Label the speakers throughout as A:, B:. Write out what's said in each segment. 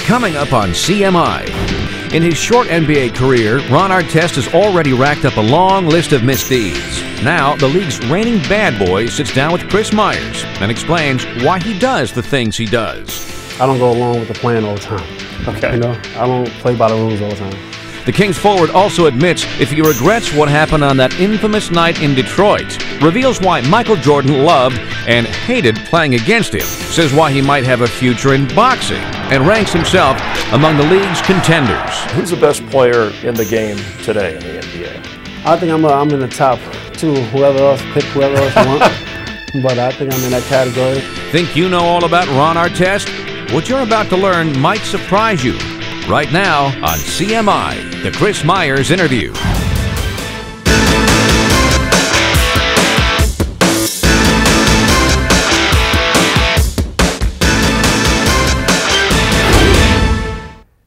A: Coming up on CMI. In his short NBA career, Ron Artest has already racked up a long list of misdeeds. Now, the league's reigning bad boy sits down with Chris Myers and explains why he does the things he does.
B: I don't go along with the plan all the time.
C: Okay.
B: You know, I don't play by the rules all the time.
A: The Kings forward also admits if he regrets what happened on that infamous night in Detroit, reveals why Michael Jordan loved and hated playing against him, says why he might have a future in boxing, and ranks himself among the league's contenders.
C: Who's the best player in the game today in the NBA?
B: I think I'm in the top two. Whoever else, pick whoever else you want. But I think I'm in that category.
A: Think you know all about Ron Artest? What you're about to learn might surprise you. Right now on CMI, the Chris Myers interview.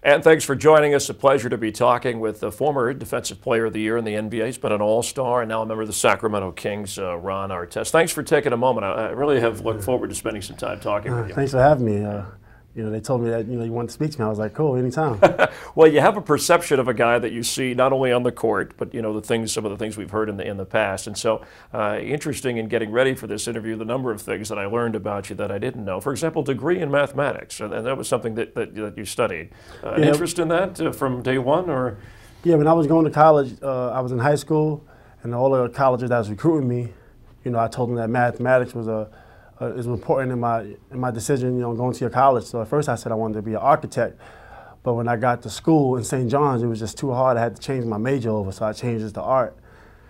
C: And thanks for joining us. A pleasure to be talking with the former Defensive Player of the Year in the NBA. He's been an All-Star and now a member of the Sacramento Kings, Ron Artest. Thanks for taking a moment. I really have looked forward to spending some time talking with you.
B: Thanks for having me. You know, they told me that, you know, you wanted to speak to me. I was like, cool, anytime.
C: Well, you have a perception of a guy that you see not only on the court, but, you know, some of the things we've heard in the past. And so, interesting in getting ready for this interview, the number of things that I learned about you that I didn't know. For example, degree in mathematics, and that was something that you studied. An interest in that from day one, or?
B: Yeah, when I was going to college, I was in high school, and all the colleges that was recruiting me, you know, I told them that mathematics was is important in my decision, you know, going to your college. So at first I said I wanted to be an architect, but when I got to school in St. John's, it was just too hard. I had to change my major over, so I changed it to art.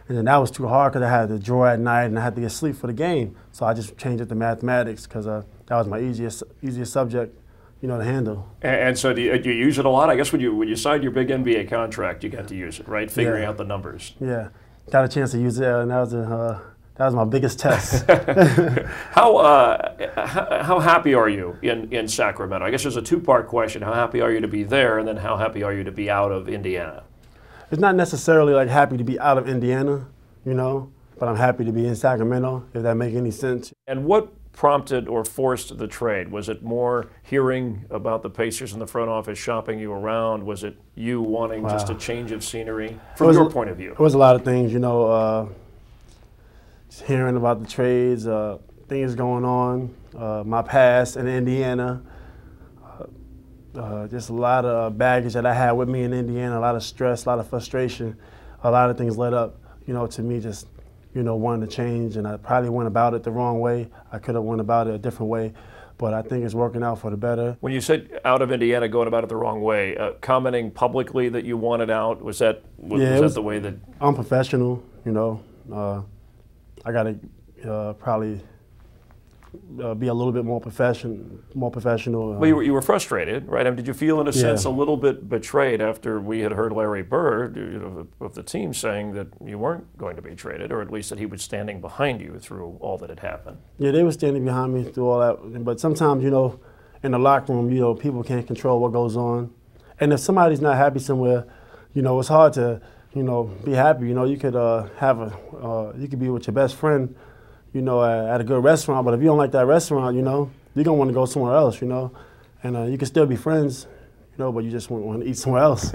B: And then that was too hard because I had to draw at night and I had to get sleep for the game. So I just changed it to mathematics because that was my easiest subject, you know, to handle.
C: And so do you use it a lot? I guess when you signed your big NBA contract, you got to use it, right? Figuring out the numbers.
B: Yeah, got a chance to use it, and that was my biggest test.
C: How happy are you in Sacramento? I guess there's a two-part question. How happy are you to be there, and then how happy are you to be out of Indiana?
B: It's not necessarily like happy to be out of Indiana, you know, but I'm happy to be in Sacramento, if that makes any sense.
C: And what prompted or forced the trade? Was it more hearing about the Pacers in the front office shopping you around? Was it you wanting just a change of scenery from your point of view?
B: It was a lot of things, you know. Just hearing about the trades, things going on, my past in Indiana, just a lot of baggage that I had with me in Indiana, a lot of stress, a lot of frustration, a lot of things led up, you know, to me just, you know, wanting to change, and I probably went about it the wrong way. I could have went about it a different way, but I think it's working out for the better. When
C: you said out of Indiana, going about it the wrong way, commenting publicly that you wanted out, was that the way that? Unprofessional,
B: you know. I got to probably be a little bit more professional.
C: Well, you were frustrated, right? I mean, did you feel, in a sense, a little bit betrayed after we had heard Larry Bird, you know, of the team, saying that you weren't going to be traded, or at least that he was standing behind you through all that had happened?
B: Yeah, they were standing behind me through all that. But sometimes, you know, in the locker room, you know, people can't control what goes on. And if somebody's not happy somewhere, you know, it's hard to, you know, be happy. You know, you could you could be with your best friend, you know, at a good restaurant, but if you don't like that restaurant, you know, you're going to want to go somewhere else, you know. And you can still be friends, you know, but you just want to eat somewhere else,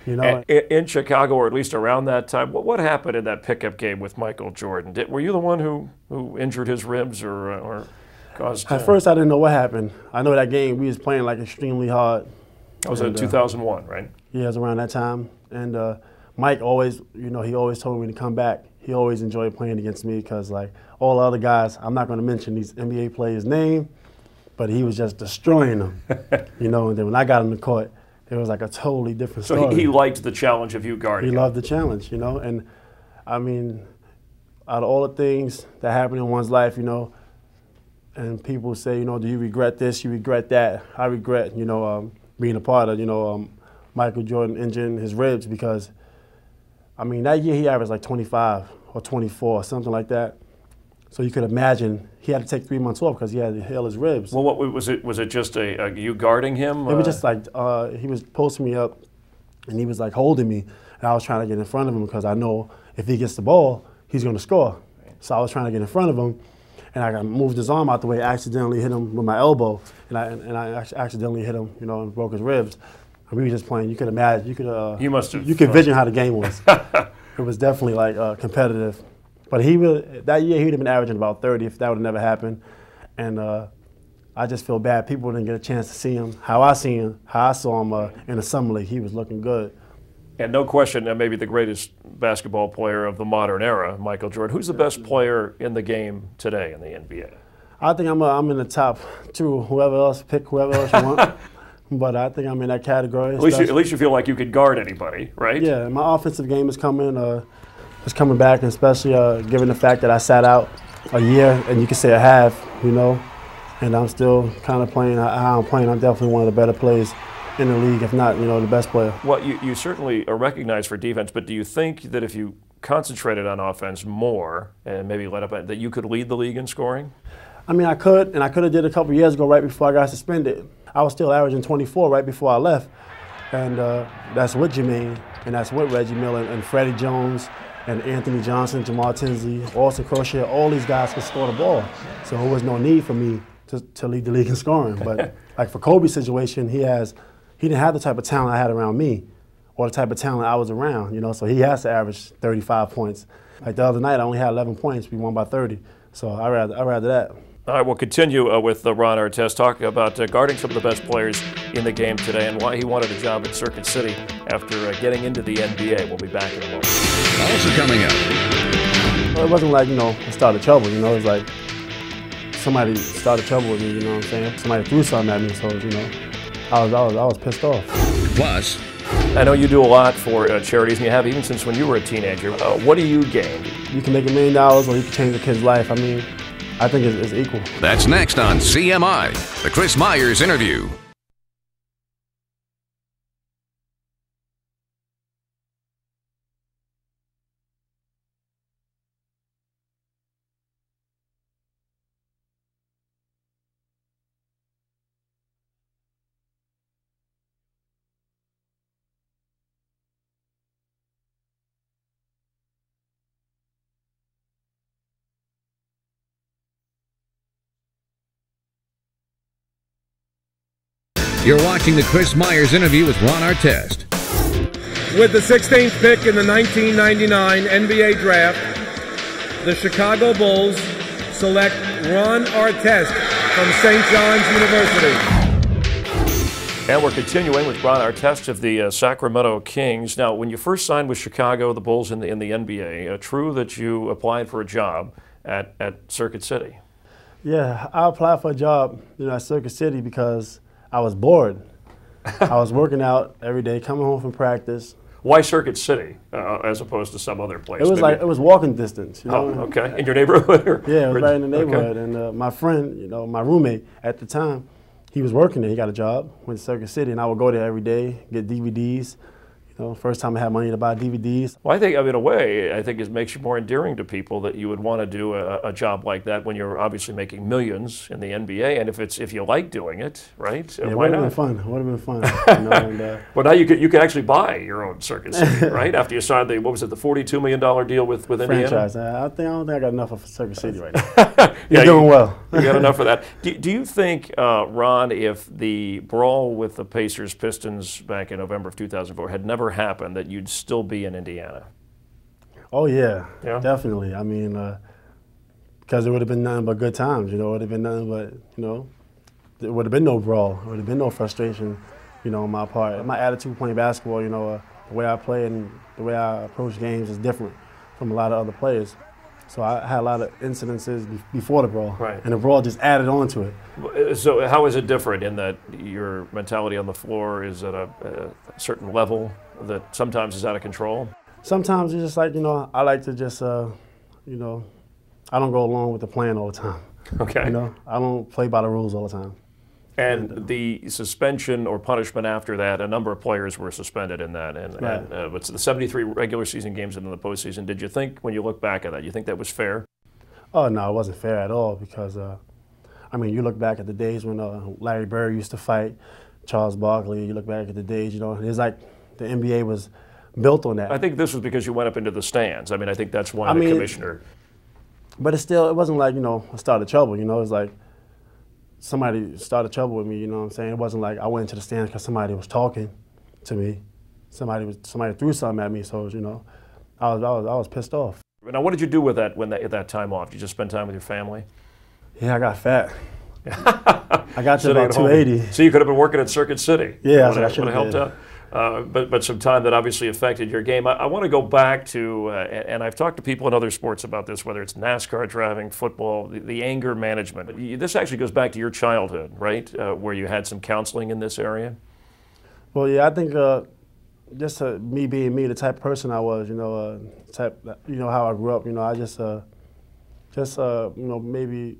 B: you know.
C: In Chicago, or at least around that time, what happened in that pickup game with Michael Jordan? Were you the one who injured his ribs or caused?
B: At first, I didn't know what happened. I know that game, we was playing like extremely hard.
C: That was in 2001, right?
B: Yeah, it was around that time. And Mike always, you know, he always told me to come back. He always enjoyed playing against me because, like, all the other guys, I'm not going to mention these NBA players' name, but he was just destroying them, you know. And then when I got on the court, it was like a totally different story.
C: So he liked the challenge of you guarding him.
B: He loved the challenge, you know. And, I mean, out of all the things that happen in one's life, you know, and people say, you know, do you regret this, you regret that? I regret, you know, being a part of, you know, Michael Jordan injuring his ribs because, I mean, that year he averaged like 25 or 24, something like that. So you could imagine he had to take 3 months off because he had to heal his ribs.
C: Well, what was it? Was it just you guarding him?
B: It was just like he was posting me up, and he was like holding me, and I was trying to get in front of him because I know if he gets the ball, he's going to score. So I was trying to get in front of him, and I moved his arm out the way, I accidentally hit him with my elbow, and I accidentally hit him, you know, and broke his ribs. And we were just playing. You could imagine, you could vision how the game was. It was definitely like competitive. But that year he'd have been averaging about 30 if that would have never happened. And I just feel bad people didn't get a chance to see him. How I saw him in the summer league. He was looking good.
C: And no question, maybe the greatest basketball player of the modern era, Michael Jordan. Who's the best player in the game today in the NBA?
B: I think I'm in the top two. Whoever else you want. But I think I'm in that category.
C: At least you feel like you could guard anybody, right?
B: Yeah, my offensive game is coming back, and especially given the fact that I sat out a year, and you could say a half, you know, and I'm still kind of playing how I'm playing. I'm definitely one of the better players in the league, if not, you know, the best player.
C: Well, you certainly are recognized for defense, but do you think that if you concentrated on offense more and maybe let up, that you could lead the league in scoring?
B: I mean, I could, and I could have did a couple years ago right before I got suspended. I was still averaging 24 right before I left, and that's with Jermaine, and that's with Reggie Miller and Freddie Jones and Anthony Johnson, Jamal Tinsley, Austin Crochet. All these guys could score the ball, so there was no need for me to lead the league in scoring. But like for Kobe's situation, he didn't have the type of talent I had around me, or the type of talent I was around, you know, so he has to average 35 points. Like the other night, I only had 11 points. We won by 30, so I'd rather that.
C: All right, we'll continue with Ron Artest, talking about guarding some of the best players in the game today and why he wanted a job at Circuit City after getting into the NBA. We'll be back in a moment.
A: Also coming up.
B: Well, it wasn't like, you know, I started trouble, you know, it was like somebody started trouble with me, you know what I'm saying? Somebody threw something at me, so, you know, I was pissed off.
A: Plus,
C: I know you do a lot for charities, and you have even since when you were a teenager. What do you gain?
B: You can make $1 million or you can change a kid's life. I mean, I think it's equal.
A: That's next on CMI, the Chris Myers interview. You're watching the Chris Myers interview with Ron Artest.
D: With the 16th pick in the 1999 NBA Draft, the Chicago Bulls select Ron Artest from St. John's University.
C: And we're continuing with Ron Artest of the Sacramento Kings. Now, when you first signed with Chicago, the Bulls in the NBA, true that you applied for a job at Circuit City?
B: Yeah, I applied for a job, you know, at Circuit City because I was bored. I was working out every day, coming home from practice.
C: Why Circuit City as opposed to some other place?
B: It was it was walking distance. You know?
C: Oh, okay. In your neighborhood?
B: Yeah, it was right in the neighborhood.
C: Okay.
B: And my friend, you know, my roommate at the time, he was working there. He got a job, went to Circuit City, and I would go there every day, get DVDs. You know, first time I had money to buy DVDs.
C: Well, I think, in a way, it makes you more endearing to people that you would want to do a job like that when you're obviously making millions in the NBA, and if you like doing it, right?
B: Yeah,
C: why not?
B: It would have been fun. You know, and,
C: well, now you could actually buy your own Circuit City, right? After you signed the $42 million deal with Indiana.
B: Franchise. I don't think I got enough of Circuit City right now. You're doing well.
C: You got enough of that. Do you think, Ron, if the brawl with the Pacers Pistons back in November of 2004 had never happened, that you'd still be in Indiana?
B: Oh yeah, definitely. I mean, because it would have been nothing but good times. You know, it would have been nothing but, you know, there would have been no brawl. There would have been no frustration, you know, on my part. My attitude playing basketball, you know, the way I play and the way I approach games is different from a lot of other players. So I had a lot of incidences before the brawl,
C: right,
B: and the brawl just added on to it.
C: So how is it different in that your mentality on the floor is at a certain level that sometimes is out of control?
B: Sometimes it's just like, you know, I like to just, you know, I don't go along with the plan all the time.
C: Okay.
B: You know, I don't play by the rules all the time.
C: And the suspension or punishment after that, a number of players were suspended in that. And what's the 73 regular season games and in the postseason? Did you think, when you look back at that, you think that was fair? Oh, no, it wasn't fair at all because, I mean, you look back at the days when Larry Bird used to fight Charles Barkley. You look back at the days, you know, it's like the NBA was built on that. I think this was because you went up into the stands. I mean, I think that's why the commissioner.
B: But it wasn't like, you know, I started trouble, you know. It's like somebody started trouble with me, you know what I'm saying? It wasn't like I went into the stands because somebody was talking to me. Somebody threw something at me, so, you know, I was pissed off.
C: Now, what did you do with that that time off? Did you just spend time with your family?
B: Yeah, I got fat. I got to about 280.
C: So you could have been working at Circuit City.
B: Yeah,
C: would have helped out. But some time that obviously affected your game. I want to go back to, and I've talked to people in other sports about this, whether it's NASCAR, driving, football, the anger management. This actually goes back to your childhood, right, where you had some counseling in this area?
B: Well, yeah, I think just me being me, the type of person I was, you know, you know, how I grew up, you know, I just you know, maybe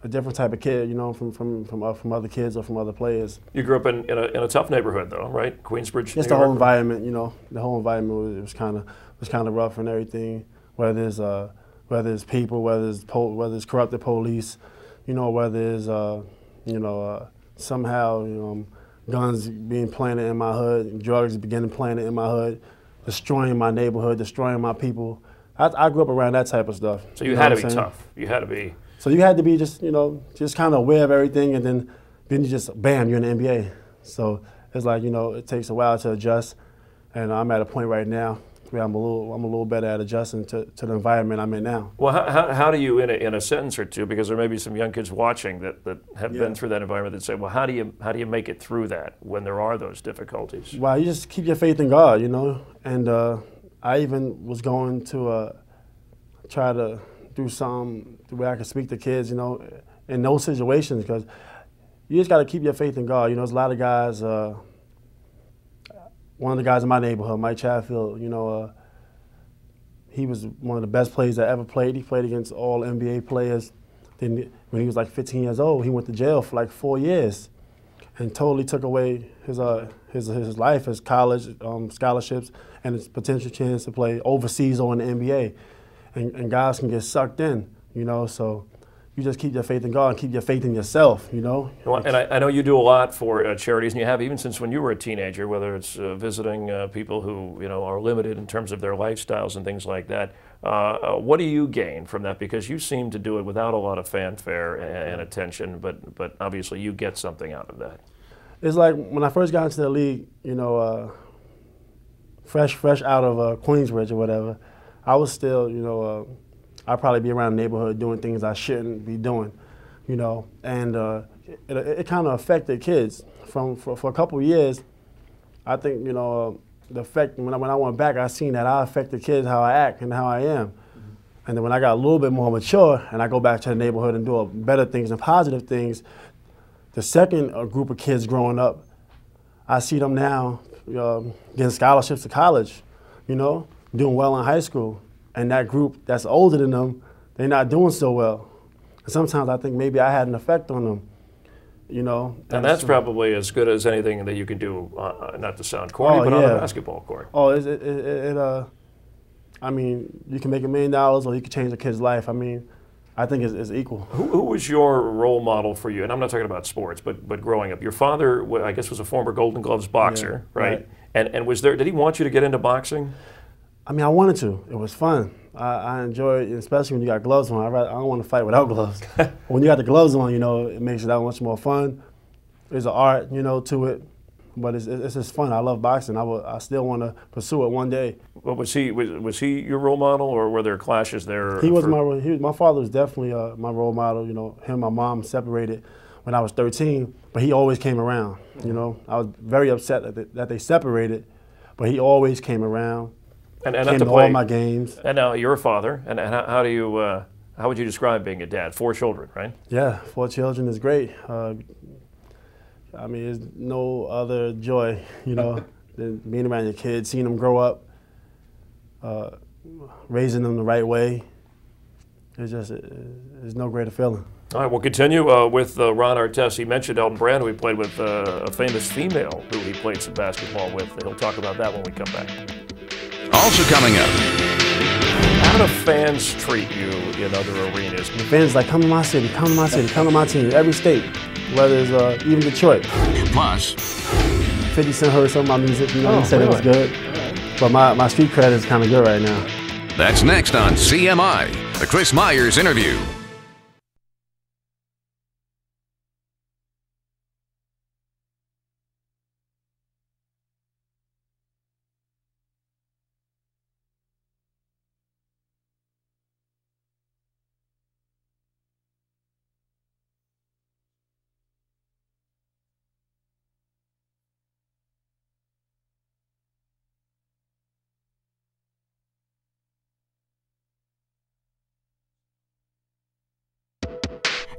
B: a different type of kid, you know, from other kids or from other players.
C: You grew up in a tough neighborhood, though, right? Queensbridge.
B: Just the whole environment, you know, the whole environment was kind of rough and everything. Whether it's people, whether it's corrupted police, you know, whether it's you know, somehow, you know, guns being planted in my hood, drugs beginning planted in my hood, destroying my neighborhood, destroying my people. I grew up around that type of stuff.
C: So you had to be tough. You had to be.
B: So you had to be just, you know, just kind of aware of everything, and then you just, bam, you're in the NBA. So it's like, you know, it takes a while to adjust, and I'm at a point right now where I'm a little better at adjusting to the environment I'm in now.
C: Well, how do you, in a sentence or two, because there may be some young kids watching that have been through that environment that say, well, how do you make it through that when there are those difficulties?
B: Well, you just keep your faith in God, you know, and I even was going to try to do something where I could speak to kids, you know, in those situations, because you just got to keep your faith in God. You know, there's a lot of guys, one of the guys in my neighborhood, Mike Chatfield, you know, he was one of the best players I ever played. He played against all NBA players. Then when he was like 15 years old, he went to jail for like 4 years and totally took away his life, his college scholarships, and his potential chance to play overseas or in the NBA. And guys can get sucked in, you know, so you just keep your faith in God and keep your faith in yourself, you know.
C: Well, and I know you do a lot for charities, and you have even since when you were a teenager, whether it's visiting people who, you know, are limited in terms of their lifestyles and things like that. What do you gain from that? Because you seem to do it without a lot of fanfare and attention, but obviously you get something out of that.
B: It's like when I first got into the league, you know, fresh out of Queensbridge or whatever, I was still, you know, I'd probably be around the neighborhood doing things I shouldn't be doing, you know, and it kind of affected kids. For a couple of years, I think, you know, the effect, when I went back, I seen that I affected kids how I act and how I am. Mm-hmm. And then when I got a little bit more mature and I go back to the neighborhood and do better things and positive things, the second group of kids growing up, I see them now getting scholarships to college, you know, doing well in high school, and that group that's older than them, they're not doing so well. And sometimes I think maybe I had an effect on them, you know.
C: And that's probably as good as anything that you can do, not to sound corny, but on a basketball court.
B: Oh, I mean, you can make $1 million or you can change a kid's life. I mean, I think it's equal.
C: Who was your role model for you? And I'm not talking about sports, but growing up. Your father, I guess, was a former Golden Gloves boxer, right? And was there? Did he want you to get into boxing?
B: I mean, I wanted to. It was fun. I enjoy it, especially when you got gloves on. I don't want to fight without gloves. When you got the gloves on, you know, it makes it that much more fun. There's an art, you know, to it. But it's just fun. I love boxing. I still want to pursue it one day.
C: Well, was he your role model, or were there clashes there?
B: He was my father was definitely my role model. You know, him and my mom separated when I was 13, but he always came around. You know, I was very upset that they separated, but he always came around.
C: And
B: came to all my games.
C: And now you're a father. And how do you how would you describe being a dad? 4 children, right?
B: Yeah, 4 children is great. I mean, there's no other joy, you know, than being around your kids, seeing them grow up, raising them the right way. There's no greater feeling.
C: All right, we'll continue with Ron Artest. He mentioned Elton Brand, who he played with, a famous female who he played some basketball with. He'll talk about that when we come back.
A: Also coming up.
C: How do fans treat you in other arenas?
B: The fans like, come to my city, come to my city, come to my team, every state, whether it's even Detroit.
A: Plus,
B: 50 Cent heard some of my music, you know, he said it was good. But my street cred is kind of good right now.
A: That's next on CMI. The Chris Myers Interview.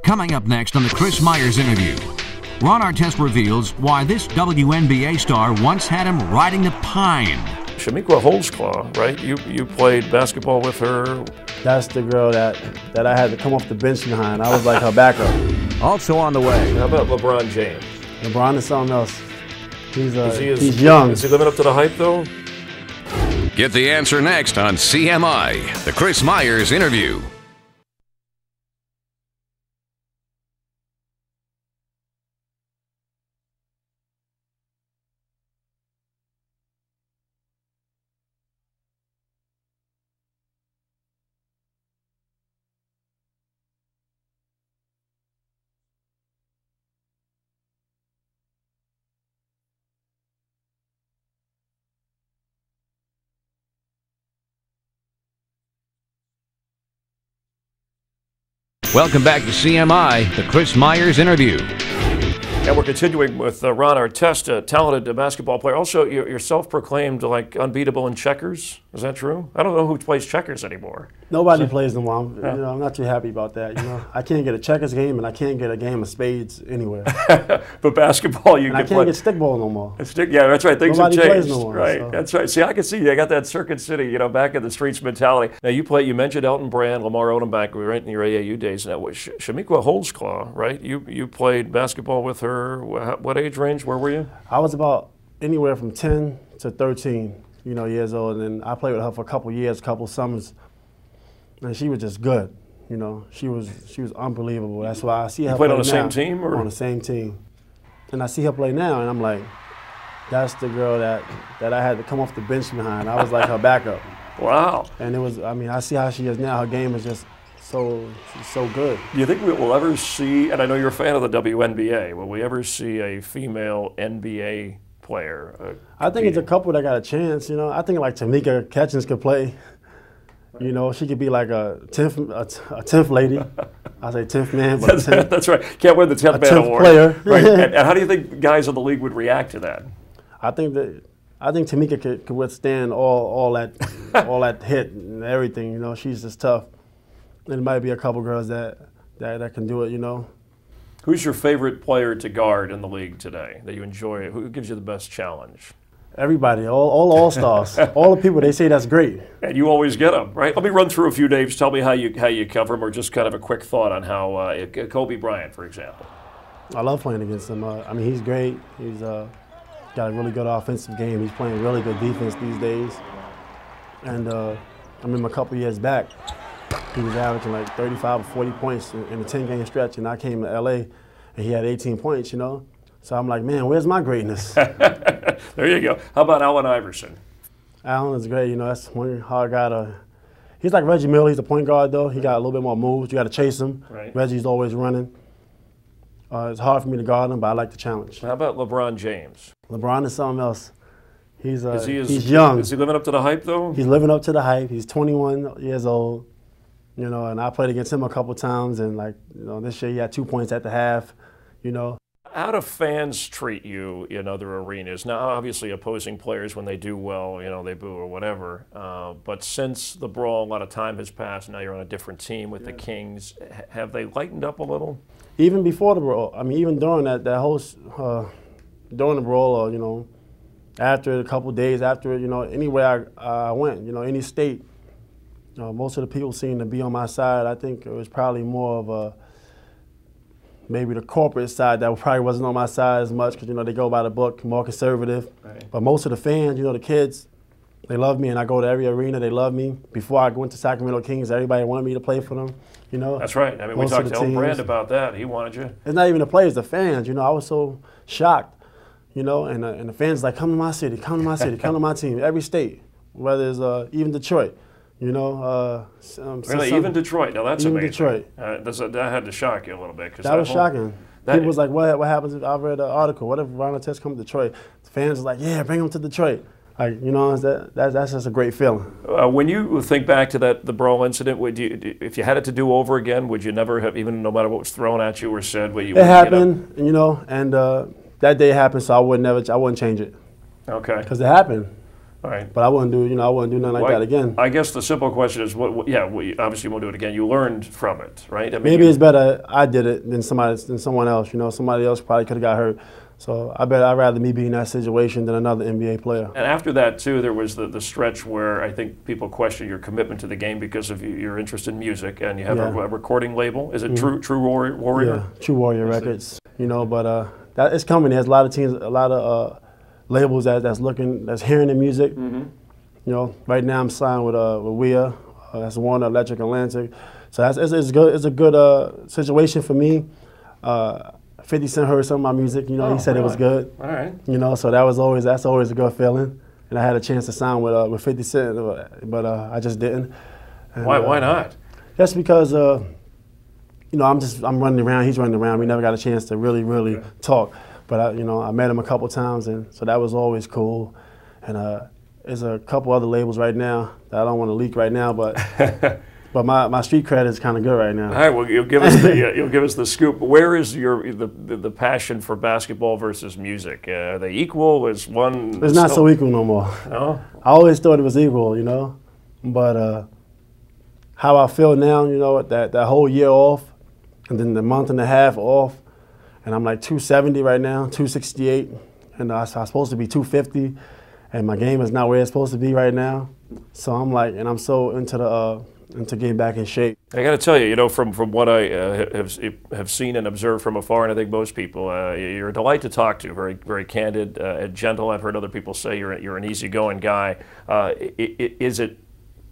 A: Coming up next on The Chris Myers Interview, Ron Artest reveals why this WNBA star once had him riding the pine.
C: Chamique Holdsclaw, right? You played basketball with her.
B: That's the girl that I had to come off the bench behind. I was like her backup.
A: Also on the way.
C: How about LeBron James?
B: LeBron is something else. He's
C: young.
B: young.
C: Is he living up to the hype, though?
A: Get the answer next on CMI, The Chris Myers Interview. Welcome back to CMI, The Chris Myers Interview.
C: And we're continuing with Ron Artest, a talented basketball player. Also, you're self-proclaimed like unbeatable in checkers. Is that true? I don't know who plays checkers anymore.
B: Nobody plays them. I'm not too happy about that. I can't get a checkers game, and I can't get a game of spades anywhere.
C: But basketball, you
B: and
C: can
B: I can't get stickball no more.
C: Yeah, that's right. Things
B: Nobody
C: have changed.
B: plays no more,
C: right,
B: so.
C: That's right. See, I can see you got that Circuit City, back in the streets mentality. Now you mentioned Elton Brand, Lamar Odom back right in your AAU days. Now, Chamique Holdsclaw, right? You played basketball with her. What age range? Where were you?
B: I was about anywhere from 10 to 13, years old, and then I played with her for a couple years, couple summers, and she was just good. She was unbelievable. That's why I see her.
C: You played
B: play
C: on the
B: now.
C: same team, or
B: on the same team, and I see her play now, and I'm like, that's the girl that I had to come off the bench behind. I was like her backup.
C: Wow.
B: And it was. I see how she is now. Her game is just so good.
C: Do you think we will ever see, and I know you're a fan of the WNBA, will we ever see a female NBA player?
B: I think it's a couple that got a chance, I think like Tamika Catchings could play. She could be like a 10th lady. I say 10th man, but
C: that's right. Can't win the 10th man award.
B: Player.
C: Right. And how do you think guys in the league would react to that?
B: I think Tamika could withstand all that hit and everything. She's just tough. There might be a couple girls that can do it,
C: Who's your favorite player to guard in the league today that you enjoy? Who gives you the best challenge?
B: Everybody, all stars, all the people. They say that's great. And
C: you always get them, right? Let me run through a few names. Tell me how you cover them, or just kind of a quick thought on how Kobe Bryant, for example.
B: I love playing against him. He's great. He's got a really good offensive game. He's playing really good defense these days. And I remember a couple years back, he was averaging like 35 or 40 points in a 10-game stretch, and I came to LA, and he had 18 points, So I'm like, man, where's my greatness?
C: There you go. How about Allen Iverson?
B: Allen is great. That's one hard guy to. He's like Reggie Miller. He's a point guard, though. He got a little bit more moves. You got to chase him.
C: Right.
B: Reggie's always running. It's hard for me to guard him, but I like the challenge.
C: How about LeBron James?
B: LeBron is something else. He's
C: young. Is he living up to the hype, though?
B: He's living up to the hype. He's 21 years old. And I played against him a couple times, and this year he had 2 points at the half.
C: How do fans treat you in other arenas? Now, obviously, opposing players, when they do well, they boo or whatever. But since the brawl, a lot of time has passed. Now you're on a different team with the Kings. Have they lightened up a little?
B: Even before the brawl. Even during that whole during the brawl, or after a couple days after, anywhere I went, any state, most of the people seemed to be on my side. I think it was probably more of maybe the corporate side that probably wasn't on my side as much because, they go by the book, more conservative.
C: Right.
B: But most of the fans, the kids, they love me, and I go to every arena, they love me. Before I went to Sacramento Kings, everybody wanted me to play for them,
C: That's right. We talked to Elton Brand about that. He wanted you.
B: It's not even the players, the fans. I was so shocked, and the fans like, come to my city, come to my city, come to my team, every state, whether it's even Detroit. You know,
C: Really, even Detroit. Now that's
B: even
C: amazing.
B: Detroit.
C: That had to shock you a little bit. 'Cause
B: That was shocking.
C: that-
B: People was like, what happens if I read an article? What if Ron Artest come to Detroit? The fans was like, yeah, bring him to Detroit. Like, you know, that's just a great feeling.
C: When you think back to the brawl incident, if you had it to do over again, would you never have, even no matter what was thrown at you or said,
B: it happened, you know, and that day happened, so I wouldn't change it.
C: Okay.
B: Because it happened.
C: All right.
B: But I wouldn't do nothing like that again.
C: I guess the simple question is, obviously you won't do it again. You learned from it, right? I mean,
B: Maybe it's better I did it than someone else. You know, somebody else probably could have got hurt. So I'd rather me be in that situation than another NBA player.
C: And after that, too, there was the stretch where I think people question your commitment to the game because of your interest in music, and you have a recording label. Is it True Warrior?
B: Yeah, True Warrior Records. You know, but it's coming. There's a lot of teams, a lot of labels that's hearing the music. You know, right now I'm signed with WEA. That's Warner Electric Atlantic. So it's good. It's a good situation for me. 50 Cent heard some of my music. You know, he said it was good.
C: All right.
B: You know, so that's always a good feeling. And I had a chance to sign with 50 Cent, but I just didn't. And,
C: Why not?
B: Just because you know, I'm running around. He's running around. We never got a chance to really talk. But you know, I met him a couple times, and so that was always cool. And there's a couple other labels right now that I don't want to leak right now, but but my street cred is kind of good right now.
C: All right, well, you'll give us the scoop. Where is the passion for basketball versus music? Are they equal? Is one?
B: It's not so equal no more.
C: No?
B: I always thought it was equal, you know, but how I feel now, you know, that whole year off, and then the month and a half off. And I'm like 270 right now, 268, and I'm supposed to be 250, and my game is not where it's supposed to be right now. So I'm like, and I'm so into getting back in shape.
C: I got to tell you, you know, from what I have seen and observed from afar, and I think most people, you're a delight to talk to. Very, very candid and gentle. I've heard other people say you're an easygoing guy. Is it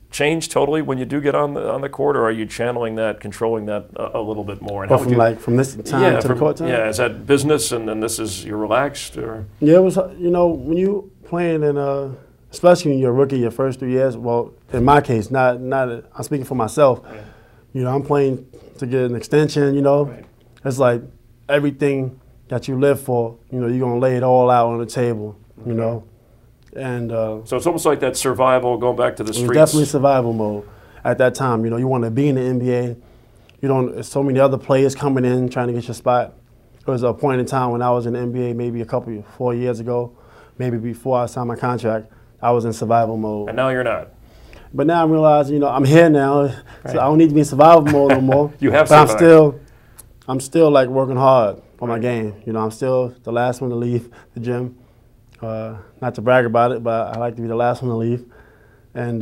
C: changed totally when you do get on the court, or are you channeling that, controlling that a little bit more? And
B: from this time to the court time?
C: Yeah, is that business and then this is you're relaxed? Or?
B: Yeah, it was, you know, when you playing in, especially when you're a rookie your first 3 years, well, in my case, not I'm speaking for myself,
C: right.
B: You know, I'm playing to get an extension, you know.
C: Right.
B: It's like everything that you live for, you know, you're going to lay it all out on the table, you know. And
C: so it's almost like that survival, going back to the streets.
B: It was definitely survival mode at that time. You know, you want to be in the NBA. You don't. There's so many other players coming in trying to get your spot. There was a point in time when I was in the NBA, maybe 4 years ago, maybe before I signed my contract, I was in survival mode.
C: And now you're not.
B: But now I'm realizing, you know, I'm here now, so I don't need to be in survival mode no more.
C: You have
B: but
C: survived.
B: I'm still like working hard on my game. You know, I'm still the last one to leave the gym. Not to brag about it, but I like to be the last one to leave and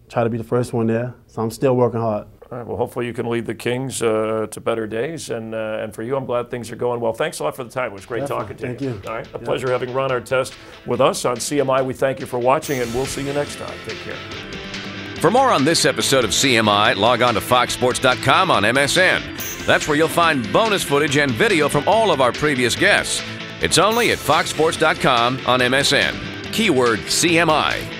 B: try to be the first one there. So I'm still working hard.
C: All right, well, hopefully you can lead the Kings to better days. And for you, I'm glad things are going well. Thanks a lot for the time. It was great talking to you.
B: Thank you.
C: All right, a pleasure having Ron Artest with us on CMI. We thank you for watching, and we'll see you next time. Take care.
A: For more on this episode of CMI, log on to foxsports.com on MSN. That's where you'll find bonus footage and video from all of our previous guests. It's only at foxsports.com on MSN. Keyword CMI.